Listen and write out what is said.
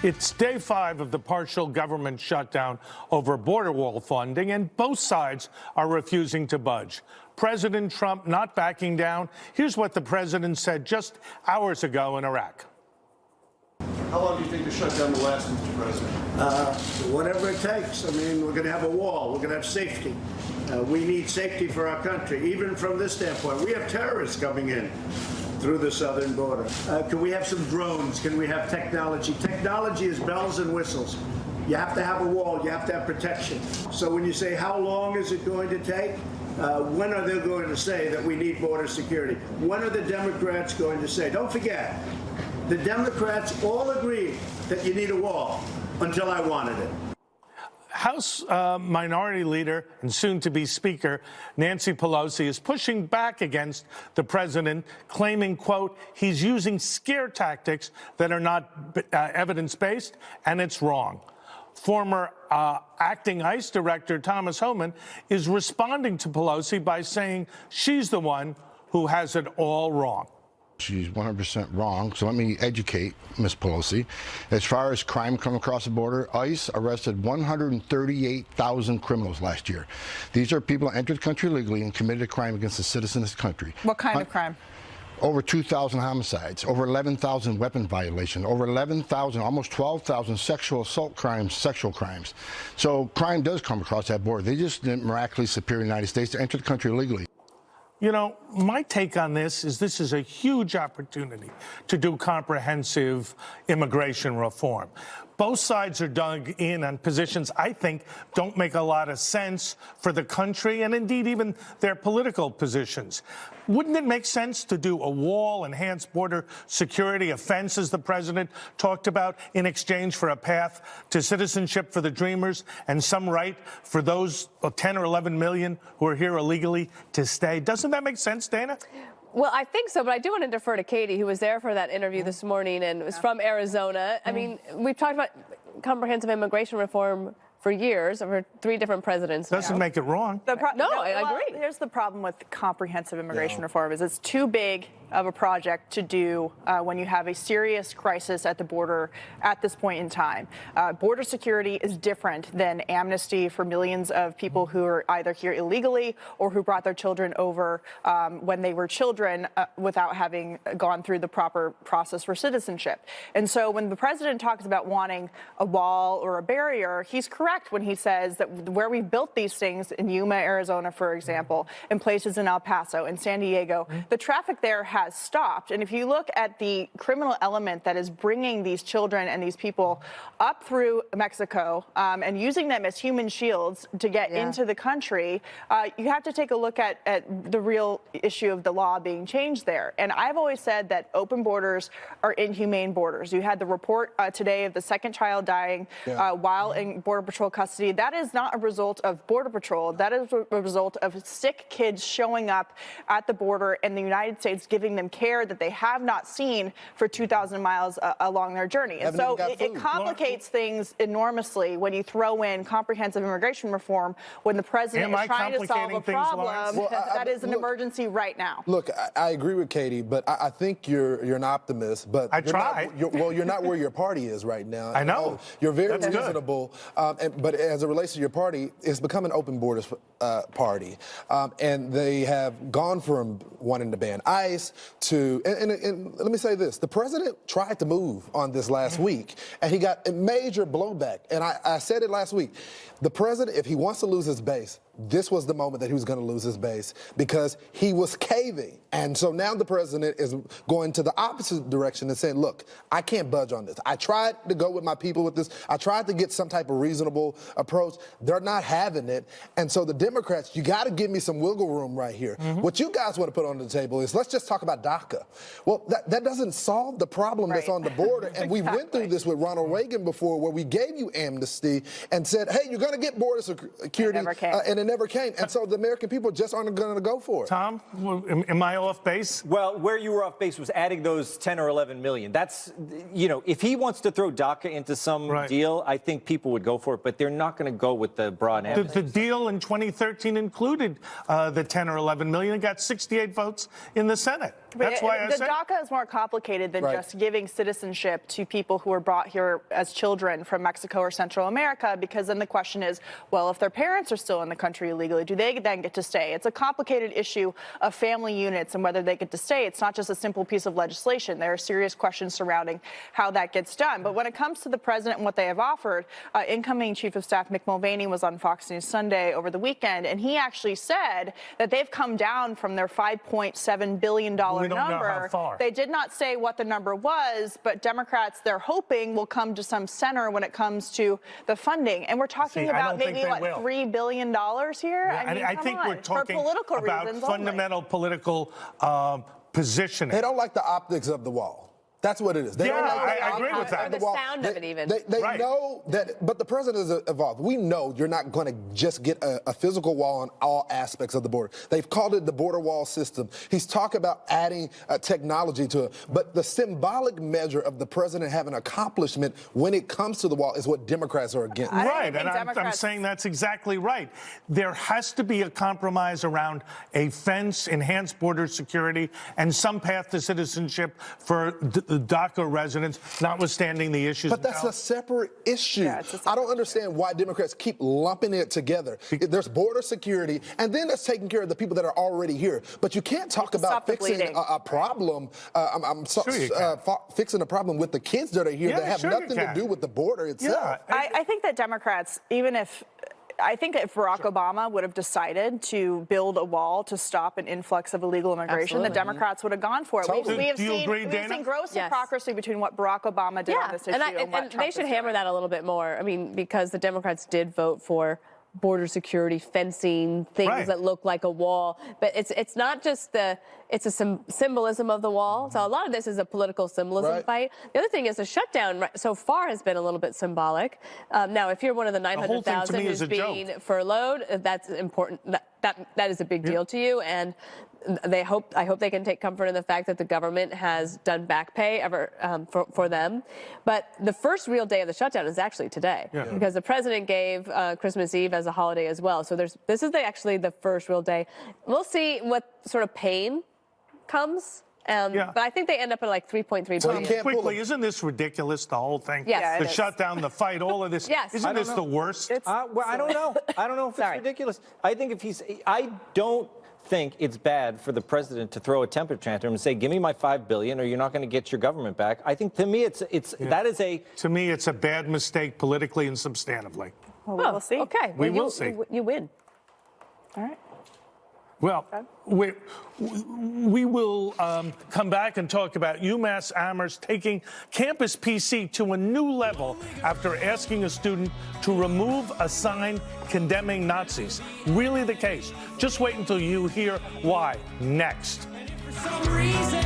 It's day 5 of the partial government shutdown over border wall funding, and both sides are refusing to budge. President Trump not backing down. Here's what the president said just hours ago in Iraq. How long do you think the shutdown will last, Mr. President? Whatever it takes. I mean, we're going to have a wall. We're going to have safety. We need safety for our country, even from this standpoint. We have terrorists coming in through the southern border. Can we have some drones? Can we have technology? Technology is bells and whistles. You have to have a wall. You have to have protection. So when you say how long is it going to take, when are they going to say that we need border security? When are the Democrats going to say? Don't forget, the Democrats all agreed that you need a wall until I wanted it. House Minority Leader and soon-to-be Speaker Nancy Pelosi is pushing back against the president, claiming, quote, he's using scare tactics that are not evidence-based, and it's wrong. Former acting ICE Director Thomas Homan is responding to Pelosi by saying she's the one who has it all wrong. She's 100% wrong, so let me educate Ms. Pelosi. As far as crime coming across the border, ICE arrested 138,000 criminals last year. These are people who entered the country illegally and committed a crime against the citizens of this country. What kind of crime? Over 2,000 homicides, over 11,000 weapon violations, over 11,000, almost 12,000 sexual assault crimes, sexual crimes. So crime does come across that border. They just didn't miraculously appear in the United States to enter the country illegally. You know, my take on this is a huge opportunity to do comprehensive immigration reform. Both sides are dug in on positions I think don't make a lot of sense for the country and indeed even their political positions. Wouldn't it make sense to do a wall, enhanced border security, a fence, as the president talked about, in exchange for a path to citizenship for the Dreamers and some right for those 10 or 11 million who are here illegally to stay? Doesn't that make sense, Dana? Well, I think so, but I do want to defer to Katie, who was there for that interview this morning and was from Arizona. I mean, we've talked about comprehensive immigration reform for years, over 3 different presidents. Doesn't make it wrong. I agree. Here's the problem with comprehensive immigration reform is it's too big of a project to do when you have a serious crisis at the border at this point in time. Border security is different than amnesty for millions of people who are either here illegally or who brought their children over when they were children without having gone through the proper process for citizenship. And so when the president talks about wanting a wall or a barrier, he's correct when he says that where we built these things in Yuma, Arizona, for example, in places in El Paso and San Diego, the traffic there has stopped. And if you look at the criminal element that is bringing these children and these people up through Mexico and using them as human shields to get into the country, you have to take a look at the real issue of the law being changed there. And I've always said that open borders are inhumane borders. You had the report today of the second child dying while in Border Patrol custody. That is not a result of Border Patrol. That is a result of sick kids showing up at the border and the United States giving them care that they have not seen for 2,000 miles along their journey. And so it complicates things enormously when you throw in comprehensive immigration reform when the president is trying to solve a problem that is an emergency right now. Look, I agree with Katie, but I think you're an optimist. But I try. You're not where your party is right now. I know. You're very reasonable. But as it relates to your party, it's become an open borders party. And they have gone from wanting to ban ICE to, and let me say this, the president tried to move on this last week, and he got a major blowback. And I said it last week. The president, if he wants to lose his base, this was the moment that he was going to lose his base because he was caving. And so now the president is going to the opposite direction and saying, look, I can't budge on this. I tried to go with my people with this. I tried to get some type of reasonable approach. They're not having it. And so the Democrats, you got to give me some wiggle room right here. What you guys want to put on the table is let's just talk about DACA. Well, that doesn't solve the problem that's on the border. And we went through this with Ronald Reagan before where we gave you amnesty and said, hey, you're going to get border security. And it never came. And so the American people just aren't going to go for it. Tom, am I off base? Well, where you were off base was adding those 10 or 11 million. That's, you know, if he wants to throw DACA into some deal, I think people would go for it, but they're not going to go with the broad amnesty. The deal in 2013 included the 10 or 11 million. It got 68 votes in the Senate. That's why I the said DACA is more complicated than Right. just giving citizenship to people who were brought here as children from Mexico or Central America, because then the question is, well, if their parents are still in the country illegally, do they then get to stay? It's a complicated issue of family units and whether they get to stay. It's not just a simple piece of legislation. There are serious questions surrounding how that gets done. But when it comes to the president and what they have offered, incoming Chief of Staff Mick Mulvaney was on Fox News Sunday over the weekend, and he actually said that they've come down from their $5.7 billion We don't know number. how far. They did not say what the number was, but Democrats, they're hoping, will come to some center when it comes to the funding. And we're talking See, I about don't think maybe, they what, will. $3 billion here? Yeah, mean, I come think on. we're talking for political about reasons only. fundamental political positioning. They don't like the optics of the wall. That's what it is. They Yeah, don't like the I agree with optics that. of Or the wall. sound of it even. They Right. know that, but the president has evolved. We know you're not going to just get a physical wall on all aspects of the border. They've called it the border wall system. He's talked about adding technology to it. But the symbolic measure of the president having accomplishment when it comes to the wall is what Democrats are against. I don't Right, think and I'm Democrats- saying that's exactly right. There has to be a compromise around a fence, enhanced border security, and some path to citizenship for the DACA residents, notwithstanding the issues. But that's now. a separate issue. Yeah, it's a separate I don't understand why Democrats keep lumping it together. There's border security, and then that's taking care of the people that are already here. But you can't talk about Stop the fixing bleeding. a problem. Sure you can. Fixing a problem with the kids that are here Yeah, that have sure you nothing to can. do with the border itself. Yeah, I think that Democrats, I think that if Barack Obama would have decided to build a wall to stop an influx of illegal immigration, Absolutely. the Democrats would have gone for it. Totally. We have Do you agree, we've Dana? seen gross Yes. hypocrisy between what Barack Obama did on this issue and what and Trump they should is hammer doing. that a little bit more. I mean, because the Democrats did vote for border security, fencing, things Right. that look like a wall. But it's not just it's a symbolism of the wall. So a lot of this is a political symbolism Right. fight. The other thing is the shutdown so far has been a little bit symbolic. Now, if you're one of the whole thing to 900,000 me who's is a being joke. furloughed, that's important. That is a big deal to you, and I hope they can take comfort in the fact that the government has done back pay for them. But the first real day of the shutdown is actually today, because the president gave Christmas Eve as a holiday as well. So this is actually the first real day. We'll see what sort of pain comes. But I think they end up at like 3.3 So you billion. can't pull Quickly, is isn't this ridiculous, the whole thing? Yes. Yeah, The it is. shutdown, the fight, all of this. Yes. Isn't I this the worst? Well, I don't know. I don't know if it's Sorry. ridiculous. I think I don't think it's bad for the president to throw a temper tantrum and say, "Give me my $5 billion, or you're not going to get your government back." I think to me, that is a. To me, it's a bad mistake politically and substantively. Well, we'll see. Okay. We well, will see. You win. All right. Well, we will come back and talk about UMass Amherst taking campus PC to a new level after asking a student to remove a sign condemning Nazis. Really the case. Just wait until you hear why. Next. For some reason